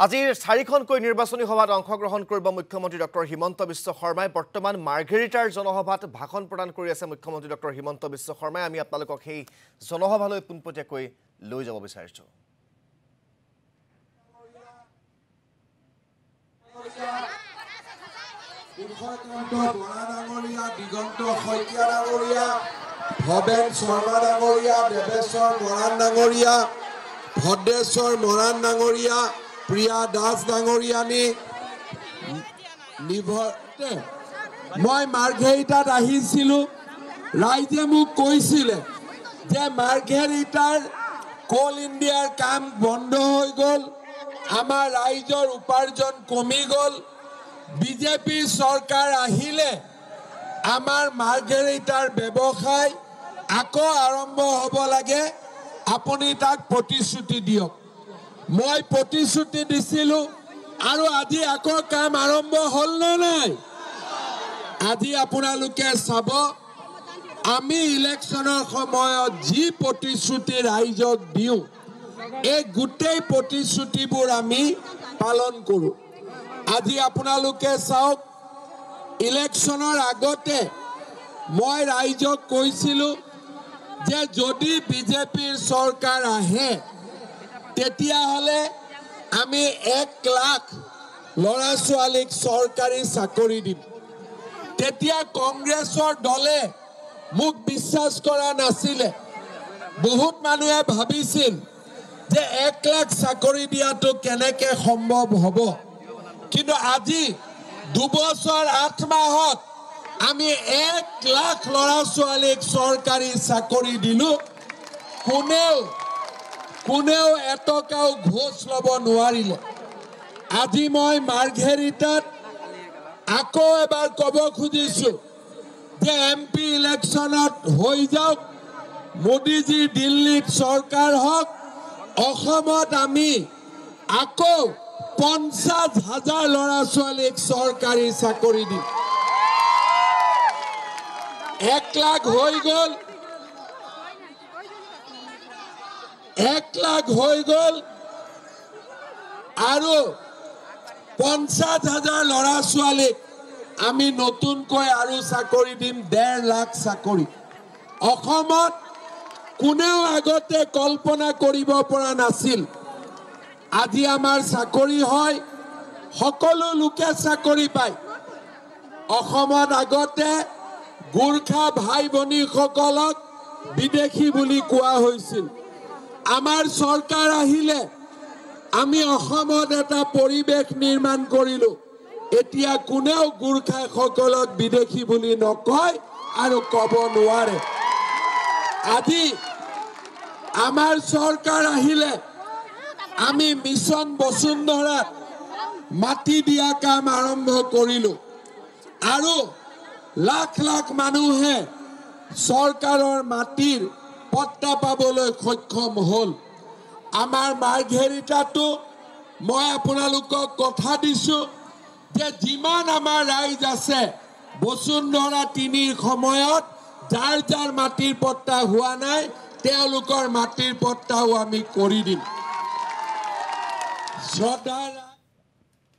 আজিৰ চাৰিখনকৈ নিৰ্বাচনী সভাত অংশগ্ৰহণ কৰিব মুখ্যমন্ত্ৰী ডক্টৰ হিমন্ত বিশ্ব শৰ্মাই বৰ্তমান মাৰ্ঘেৰিটাৰ জনসভাত ভাষণ প্ৰদান কৰি আছে মুখ্যমন্ত্ৰী ডক্টৰ হিমন্ত বিশ্ব শৰ্মাই আমি আপোনালোকক সেই জনসভালৈ পুনপটীয়াকৈ লৈ যাব বিচাৰিছো দিগন্ত শইকীয়া ডাঙৰীয়া ভবেন শৰ্মা ডাঙৰীয়া দেৱেশ্বৰ মৰাণ ডাঙৰীয়া ভদ্ৰেশ্বৰ মৰাণ ডাঙৰীয়া প্ৰিয়া দাস ডাঙৰীয়ানী মই মাৰ্ঘেৰিটাত আহিছিলোঁ ৰাইজে মোক কৈছিলে যে মাৰ্ঘেৰিটাৰ কোল ইণ্ডিয়াৰ কাম বন্ধ হৈ গ'ল আমাৰ ৰাইজৰ উপাৰ্জন কমি গ'ল বিজেপি চৰকাৰ আহিলে আমাৰ মাৰ্ঘেৰিটাৰ ব্যৱসায় আকৌ আৰম্ভ হ'ব লাগে আপুনি তাক প্ৰতিশ্ৰুতি দিয়ক মই প্ৰতিশ্ৰুতি দিছিলোঁ আৰু আজি আকৌ কাম আৰম্ভ হ'ল নে নাই আজি আপোনালোকে চাব আমি ইলেকশ্যনৰ সময়ত যি প্ৰতিশ্ৰুতি ৰাইজক দিওঁ এই গোটেই প্ৰতিশ্ৰুতিবোৰ আমি পালন কৰোঁ আজি আপোনালোকে চাওক ইলেকশ্যনৰ আগতে মই ৰাইজক কৈছিলোঁ যে যদি বিজেপিৰ চৰকাৰ আহে তেতিয়াহ'লে আমি 1 লাখ ল'ৰা ছোৱালীক চৰকাৰী চাকৰি দিম তেতিয়া কংগ্ৰেছৰ দলে মোক বিশ্বাস কৰা নাছিলে বহুত মানুহে ভাবিছিল যে 1 লাখ চাকৰি দিয়াটো কেনেকৈ সম্ভৱ হ'ব কিন্তু আজি 2 বছৰ 8 মাহত আমি 1 লাখ ল'ৰা ছোৱালীক চৰকাৰী চাকৰি দিলোঁ কোনেও এটকাও ঘোষ ল'ব নোৱাৰিলে আজি মই মাৰ্ঘেৰিটাত আকৌ এবাৰ ক'ব খুজিছোঁ যে MP ইলেকশ্যনত হৈ যাওক মোদীজী দিল্লীত চৰকাৰ হওক অসমত আমি আকৌ 50,000 ল'ৰা ছোৱালীক চৰকাৰী চাকৰি দিম 1 লাখ হৈ গ'ল 1 লাখ হৈ গ'ল আৰু 50,000 ল'ৰা ছোৱালীক আমি নতুনকৈ আৰু চাকৰি দিম 1.5 লাখ চাকৰি অসমত কোনেও আগতে কল্পনা কৰিব পৰা নাছিল আজি আমাৰ চাকৰি হয় সকলো লোকে চাকৰি পায় অসমত আগতে গোৰ্খা ভাই ভনীসকলক বিদেশী বুলি কোৱা হৈছিল আমাৰ চৰকাৰ আহিলে আমি অসমত এটা পৰিৱেশ নিৰ্মাণ কৰিলোঁ এতিয়া কোনেও গোৰ্খাসকলক বিদেশী বুলি নকয় আৰু ক'ব নোৱাৰে আজি আমাৰ চৰকাৰ আহিলে আমি মিছন বসুন্ধৰাত মাটি দিয়া কাম আৰম্ভ কৰিলোঁ আৰু লাখ লাখ মানুহে চৰকাৰৰ মাটিৰ পট্টা পাবলৈ সক্ষম হ'ল আমাৰ মাৰ্ঘেৰিটাতো মই আপোনালোকক কথা দিছোঁ যে যিমান আমাৰ ৰাইজ আছে বসুন্ধৰা 3ৰ সময়ত যাৰ যাৰ মাটিৰ পট্টা হোৱা নাই তেওঁলোকৰ মাটিৰ পট্টাও আমি কৰি দিম শ্ৰদ্ধা